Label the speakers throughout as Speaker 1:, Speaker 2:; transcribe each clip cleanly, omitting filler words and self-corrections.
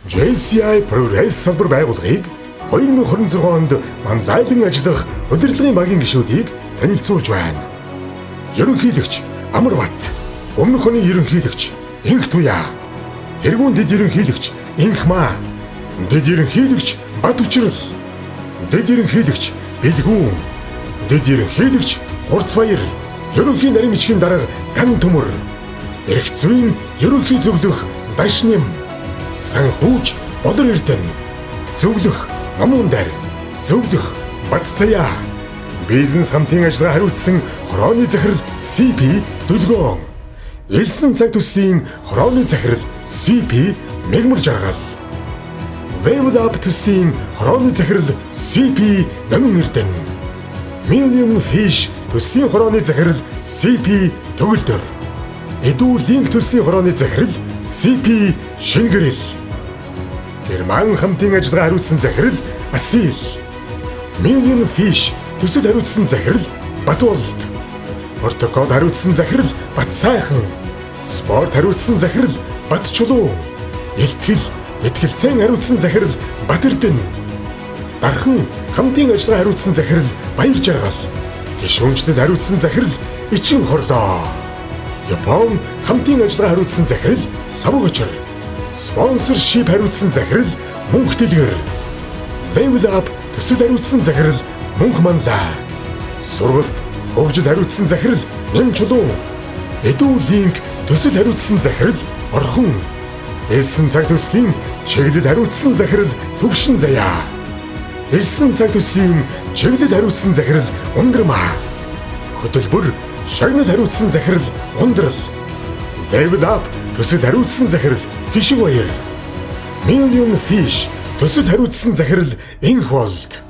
Speaker 1: JCI прогресс салбар байгууллагыг 2026 онд манлайлан ажиллах удирдлагын багийн гишүүдийг танилцуулж байна. Ерөнхийлөгч Амарбат, өмнөх оны ерөнхийлөгч Инх Туяа, тэргүүн дэд ерөнхийлөгч Инх Маа, дэд ерөнхийлөгч Бат Учрал, дэд ерөнхийлөгч Бэлгүүн, дэд ерөнхийлөгч Хурцбаяр, ерөнхий нарийн бичгийн дарга Ган Төмөр, эрх зүйн ерөнхий зөвлөх Башним, санхүүж Болор Эрдэнэ, зөвлөх Номондар, зөвлөх Батцаяа, бизнес хамтын ажиллагаа хариуцсан хорооны захирал CP Дөлгөөн, элсэн цаг төслийн хорооны захирал CP Мегмар Жаргал, Level Up төслийн хорооны захирал CP Номон Эрдэнэ, Million Fish төслийн хорооны захирал CP Төгөлдөр, Эдүү Линк төслийн хорооны захирал CP Шингэрэл, Герман хамтын ажиллагаа хариуцсан захирал Асил, Million Fish төсөл хариуцсан захирал Батболд, протокол хариуцсан захирал Батсайхан, спорт хариуцсан захирал Батчулуу, элтгэл мэтгэлцэн хариуцсан захирал Батэрдэн, Бархан хамтын ажиллагаа хариуцсан захирал Баяр Жаргал, гишүүнчлэл хариуцсан захирал Ичин Хорлоо, Япон хамтын ажиллагаа хариуцсан захирал Лавгочор, спонсоршип хариуцсан захирал Мөнх Дэлгэр, Level Up төсөл хариуцсан захирал Мөнх Манлаа, сургалт хөгжил хариуцсан захирал Нэмчулуу, Эдүү Линк төсөл хариуцсан захирал Орхон, элсэн цаг төслийн чиглэл хариуцсан захирал Төвшин Заяа, элсэн цаг төслийн чиглэл хариуцсан захирал Ундрмаа, хөтөлбөр шагнал хариуцсан захирал Ундрал, Level Up төсөл хариуцсан захирал Хишиг Баяр, Million Fish төсөл хариуцсан захирал Инх Болд,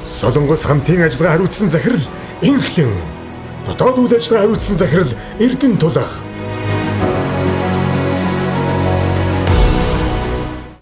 Speaker 1: Солонгос хамтын ажиллагаа хариуцсан захирал Инхлэн, дотоод үйл ажиллагаа хариуцсан захирал Эрдэнэ Тулах,